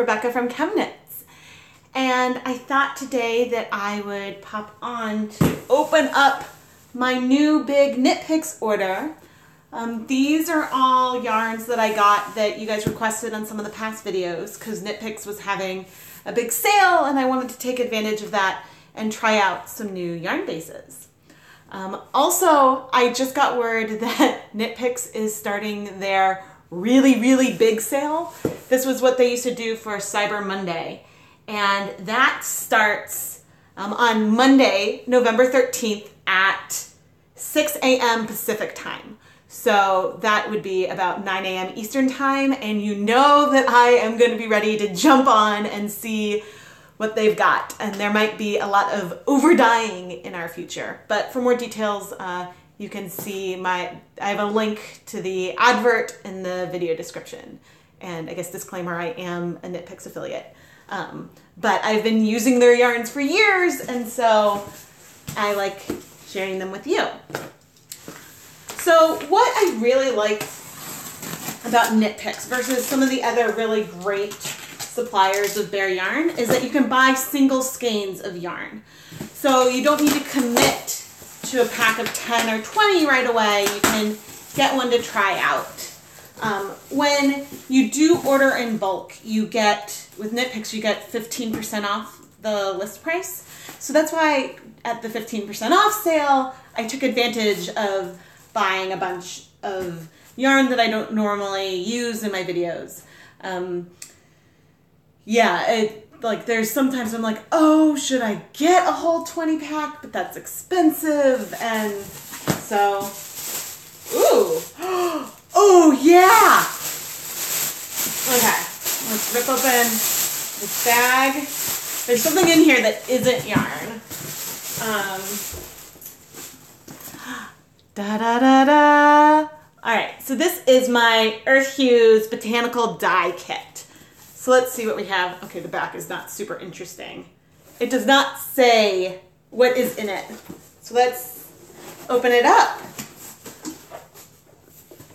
Rebecca from ChemKnits, and I thought today that I would pop on to open up my new big KnitPicks order. These are all yarns that I got that you guys requested on some of the past videos because KnitPicks was having a big sale and I wanted to take advantage of that and try out some new yarn bases. Also, I just got word that KnitPicks is starting their really big sale. This was what they used to do for Cyber Monday, and that starts on Monday, November 13th at 6 a.m. Pacific time. So that would be about 9 a.m. Eastern time, and you know that I am going to be ready to jump on and see what they've got. And there might be a lot of over dyeing in our future. But for more details, you can see I have a link to the advert in the video description. And I guess disclaimer, I am a KnitPicks affiliate. But I've been using their yarns for years, and so I like sharing them with you. So what I really like about KnitPicks versus some of the other really great suppliers of bare yarn is that you can buy single skeins of yarn. So you don't need to commit to a pack of 10 or 20 right away. You can get one to try out. When you do order in bulk, you get, with KnitPicks, you get 15% off the list price. So that's why at the 15% off sale, I took advantage of buying a bunch of yarn that I don't normally use in my videos. Like there's sometimes I'm like, oh, should I get a whole 20 pack? But that's expensive. And so, ooh, oh yeah. Okay, let's rip open this bag. There's something in here that isn't yarn. Da-da-da-da. All right, so this is my Earth Hues Botanical Dye Kit. So let's see what we have. Okay, the back is not super interesting. It does not say what is in it. So let's open it up.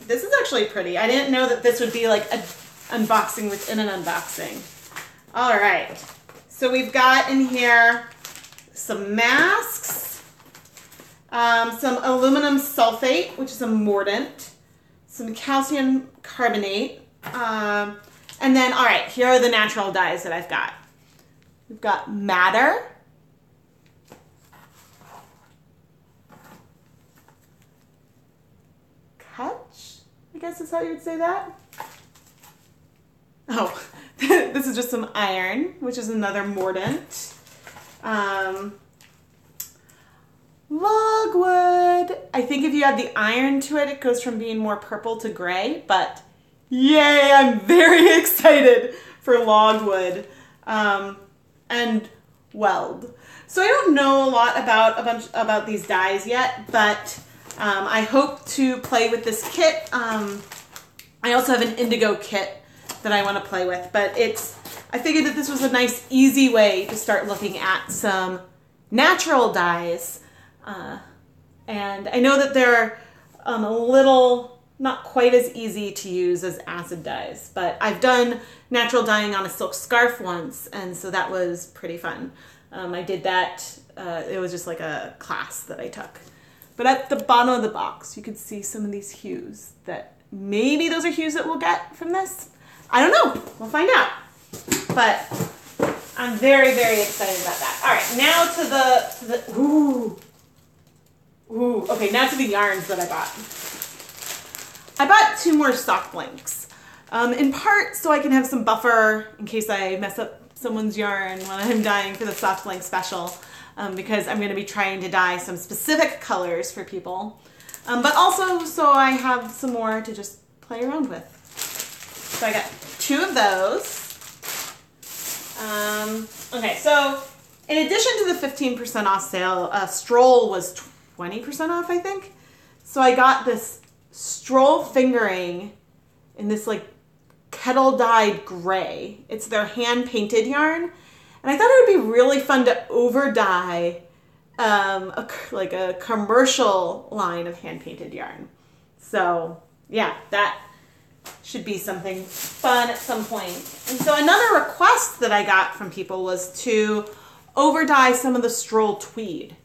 This is actually pretty. I didn't know that this would be like an unboxing within an unboxing. All right, so we've got in here some masks, some aluminum sulfate, which is a mordant, some calcium carbonate, and then, all right, here are the natural dyes that I've got. We've got Madder, Kutch, I guess is how you would say that. Oh, this is just some iron, which is another mordant. Logwood. I think if you add the iron to it, it goes from being more purple to gray, but yay, I'm very excited for logwood and weld. So I don't know a lot about these dyes yet, but I hope to play with this kit. I also have an indigo kit that I want to play with, but I figured that this was a nice, easy way to start looking at some natural dyes. And I know that they're a little not quite as easy to use as acid dyes, but I've done natural dyeing on a silk scarf once, and so that was pretty fun. I did that, it was just like a class that I took. But at the bottom of the box, you can see some of these hues that maybe those are hues that we'll get from this. I don't know, we'll find out. But I'm very excited about that. All right, now to the ooh, okay, now to the yarns that I bought. I bought 2 more sock blanks, in part so I can have some buffer in case I mess up someone's yarn when I'm dyeing for the sock blank special, because I'm going to be trying to dye some specific colors for people, but also so I have some more to just play around with. So I got 2 of those. Okay, so in addition to the 15% off sale, Stroll was 20% off, I think. So I got this Stroll fingering in this like kettle dyed gray. It's their hand painted yarn, and I thought it would be really fun to over dye like a commercial line of hand painted yarn. So yeah, that should be something fun at some point. And so another request that I got from people was to over dye some of the Stroll tweed.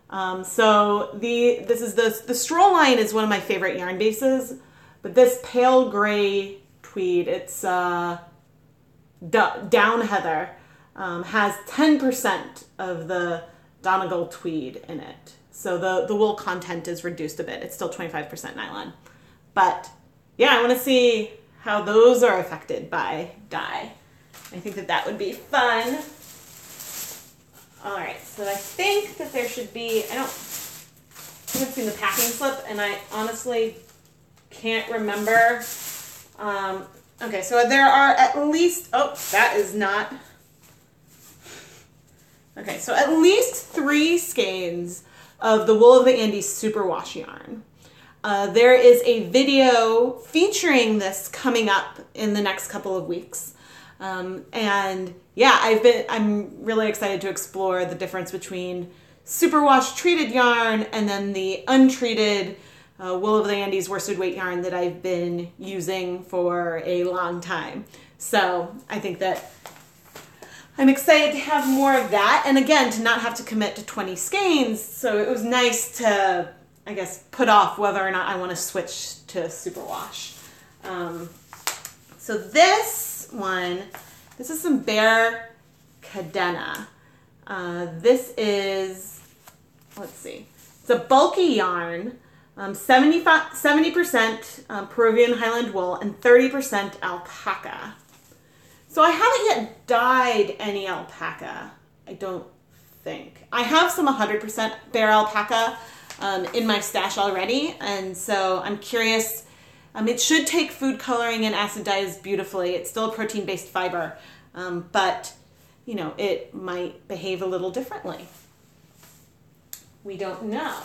So the Stroll line is one of my favorite yarn bases, but this pale gray tweed, it's Down Heather, has 10% of the Donegal tweed in it. So the wool content is reduced a bit. It's still 25% nylon. But yeah, I want to see how those are affected by dye. I think that would be fun. All right, so I think that there should be, I haven't seen the packing slip, and I honestly can't remember. Okay, so there are at least, that is not. Okay, so at least 3 skeins of the Wool of the Andes superwash yarn. There is a video featuring this coming up in the next couple of weeks. And yeah, I'm really excited to explore the difference between superwash treated yarn and then the untreated Wool of the Andes worsted weight yarn that I've been using for a long time. So I think that I'm excited to have more of that, and again, to not have to commit to 20 skeins. So it was nice to, I guess, put off whether or not I want to switch to superwash. So this one, this is some Bare Cadena. This is, let's see, it's a bulky yarn, 70% Peruvian Highland wool and 30% alpaca. So I haven't yet dyed any alpaca, I don't think. I have some 100% bare alpaca in my stash already, and so I'm curious. It should take food coloring and acid dyes beautifully. It's still a protein-based fiber, but you know, it might behave a little differently. We don't know.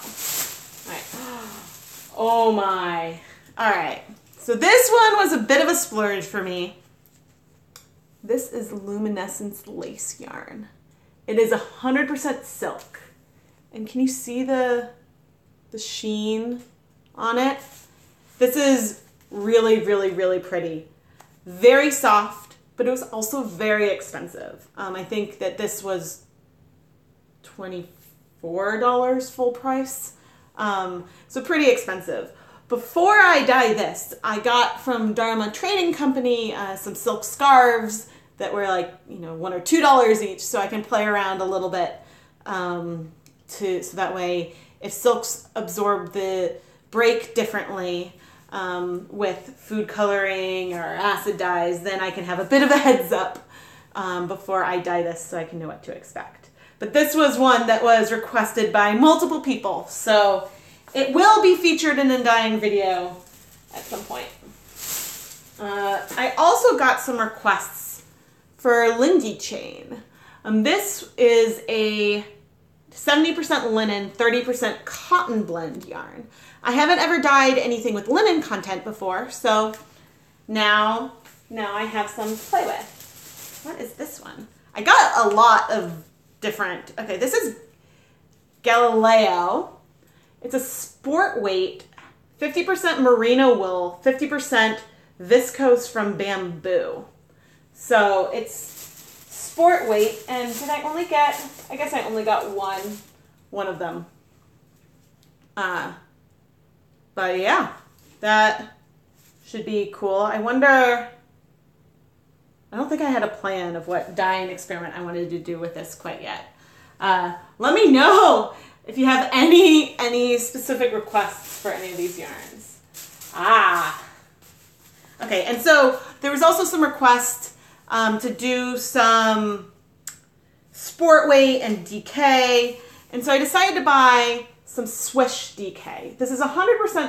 All right. Oh my. All right. So this one was a bit of a splurge for me. This is luminescence lace yarn. It is 100% silk. And can you see the sheen on it? This is really, really, really pretty. Very soft, but it was also very expensive. I think that this was $24 full price. So pretty expensive. Before I dye this, I got from Dharma Trading Company some silk scarves that were like, you know, $1 or $2 each, so I can play around a little bit so that way if silks absorb the break differently with food coloring or acid dyes, then I can have a bit of a heads up before I dye this so I can know what to expect. But this was one that was requested by multiple people, so it will be featured in a dyeing video at some point. I also got some requests for Lindy chain. This is a 70% linen, 30% cotton blend yarn. I haven't ever dyed anything with linen content before, so now I have some to play with. What is this one? I got a lot of different, okay, this is Galileo. It's a sport weight, 50% merino wool, 50% viscose from bamboo. So it's sport weight, and did I only get, I guess I only got one of them. But yeah, that should be cool. I wonder, I don't think I had a plan of what dyeing experiment I wanted to do with this quite yet. Let me know if you have any specific requests for any of these yarns. Okay, and so there was also some requests to do some sport weight and DK, and so I decided to buy some Swish DK. This is 100%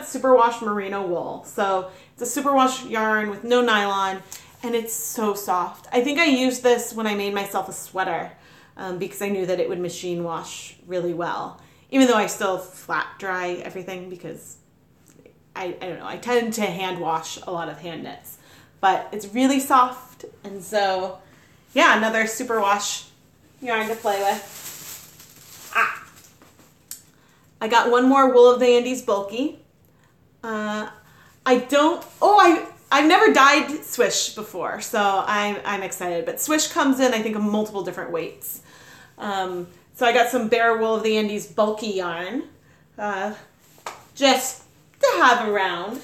superwash merino wool, so it's a superwash yarn with no nylon, and it's so soft. I think I used this when I made myself a sweater because I knew that it would machine wash really well, even though I still flat dry everything because I don't know, I tend to hand wash a lot of hand knits, but it's really soft, and so yeah, another superwash yarn to play with. I got one more Wool of the Andes bulky. I I've never dyed Swish before, so I'm excited. But Swish comes in, I think, in multiple different weights. So I got some Bare Wool of the Andes bulky yarn, just to have around.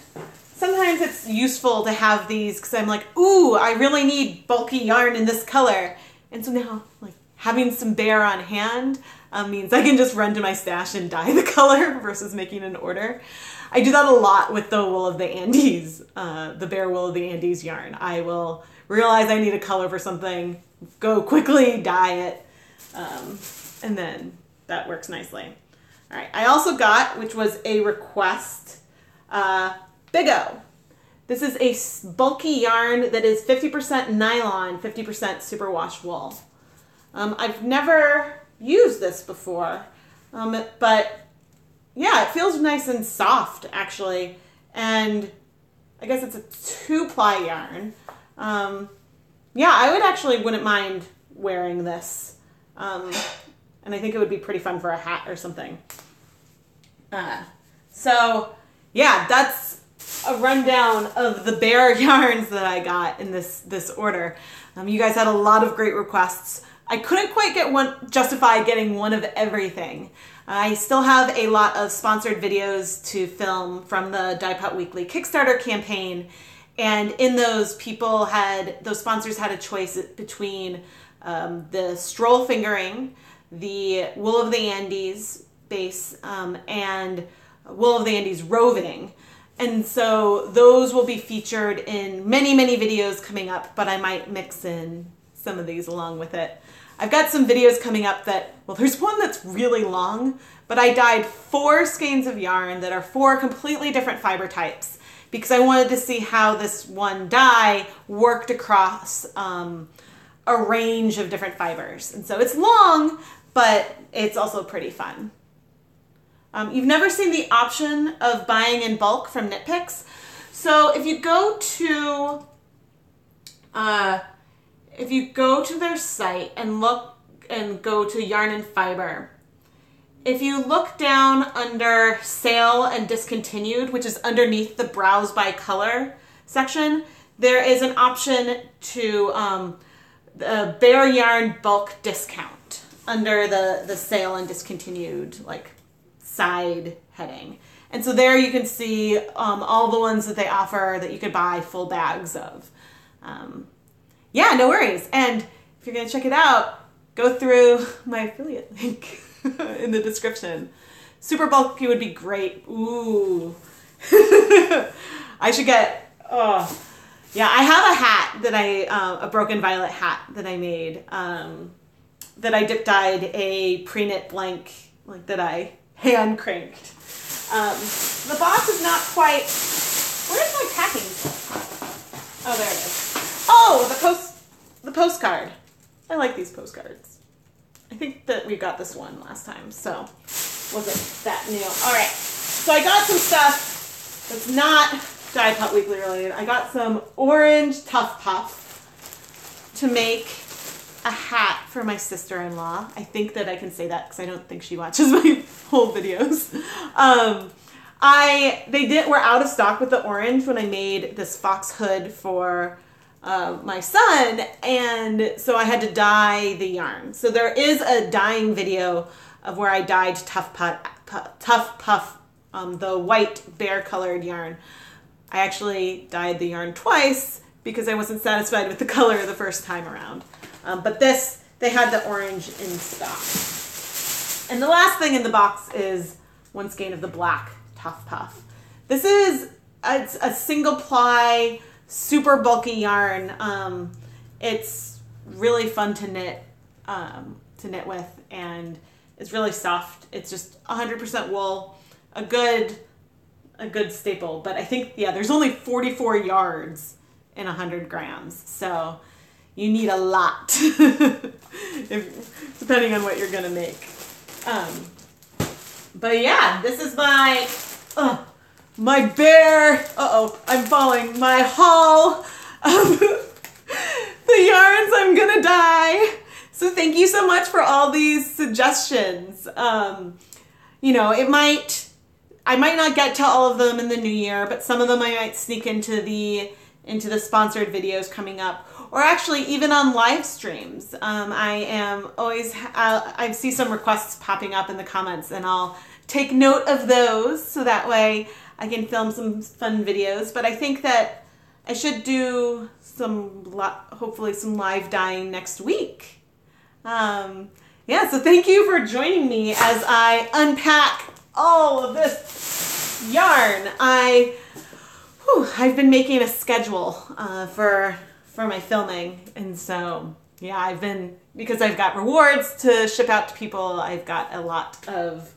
Sometimes it's useful to have these because I'm like, ooh, I really need bulky yarn in this color. And so now, like, having some Bare on hand means I can just run to my stash and dye the color versus making an order. I do that a lot with the Wool of the Andes, the Bare Wool of the Andes yarn. I will realize I need a color for something, go quickly dye it, and then that works nicely. All right, I also got, which was a request, Big O. This is a bulky yarn that is 50% nylon, 50% superwash wool. I've never used this before, but yeah, it feels nice and soft actually. And I guess it's a 2-ply yarn. Yeah, I would actually wouldn't mind wearing this. And I think it would be pretty fun for a hat or something. So yeah, that's a rundown of the Bare yarns that I got in this order. You guys had a lot of great requests. I couldn't quite justify getting one of everything. I still have a lot of sponsored videos to film from the Dye Pot Weekly Kickstarter campaign. And in those, those sponsors had a choice between the Stroll Fingering, the Wool of the Andes base, and Wool of the Andes roving. And so those will be featured in many, many videos coming up, but I might mix in some of these along with it. I've got some videos coming up that, well, there's one that's really long, but I dyed 4 skeins of yarn that are 4 completely different fiber types because I wanted to see how this one dye worked across a range of different fibers. And so it's long, but it's also pretty fun. You've never seen the option of buying in bulk from KnitPicks. So if you go to their site and go to Yarn and Fiber, if you look down under Sale and Discontinued, which is underneath the Browse by Color section, there is an option to the Bare Yarn bulk discount under the Sale and Discontinued like side heading. And so there you can see all the ones that they offer that you could buy full bags of. Yeah, no worries. And if you're going to check it out, go through my affiliate link in the description. Super bulky would be great. Ooh. I should get, yeah, I have a hat that a Broken Violet hat that I made, that I dip dyed a pre-knit blank, like that I hand cranked. The box is not quite, where's my packing stuff? Oh, there it is. Oh, the postcard. I like these postcards. I think that we got this one last time, so wasn't that new. All right, so I got some stuff that's not Dye Pot Weekly related. I got some orange Tough Puff to make a hat for my sister-in-law. I think that I can say that because I don't think she watches my whole videos. We're out of stock with the orange when I made this fox hood for my son, and so I had to dye the yarn. So there is a dyeing video of where I dyed Tough Puff, the white Bare colored yarn. I actually dyed the yarn twice because I wasn't satisfied with the color the first time around. But this, they had the orange in stock. And the last thing in the box is 1 skein of the black Tough Puff. This is a single ply, super bulky yarn. It's really fun to knit with, and it's really soft. It's just 100% wool, a good staple. But I think, yeah, there's only 44 yards in 100 grams, so you need a lot, depending on what you're gonna make. But yeah, this is my Bare, I'm falling, my haul of the yarns I'm gonna dye. So thank you so much for all these suggestions. You know, I might not get to all of them in the new year, but some of them I might sneak into the into the sponsored videos coming up, or actually even on live streams. I see some requests popping up in the comments, and I'll take note of those so that way I can film some fun videos. But I think that I should do hopefully some live dyeing next week. Yeah, so thank you for joining me as I unpack all of this yarn. I've been making a schedule for my filming, and so yeah, because I've got rewards to ship out to people, I've got a lot of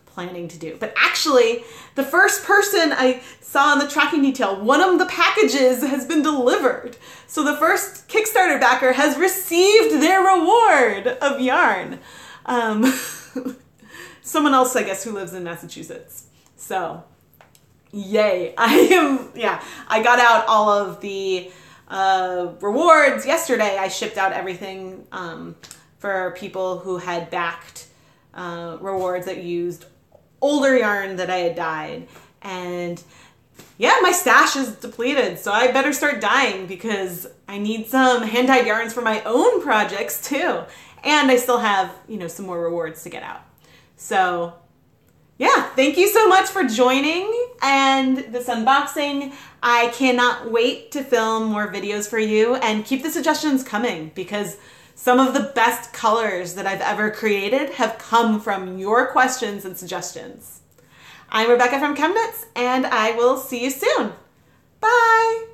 planning to do. But actually, the first person I saw in the tracking detail, one of the packages has been delivered. So the first Kickstarter backer has received their reward of yarn. Someone else, I guess, who lives in Massachusetts. So yay. I got out all of the rewards yesterday. I shipped out everything for people who had backed rewards that used older yarn that I had dyed. And yeah, my stash is depleted, so I better start dyeing because I need some hand-dyed yarns for my own projects too. And I still have, some more rewards to get out. So yeah, thank you so much for joining and this unboxing. I cannot wait to film more videos for you, and keep the suggestions coming because some of the best colors that I've ever created have come from your questions and suggestions. I'm Rebecca from ChemKnits, and I will see you soon. Bye!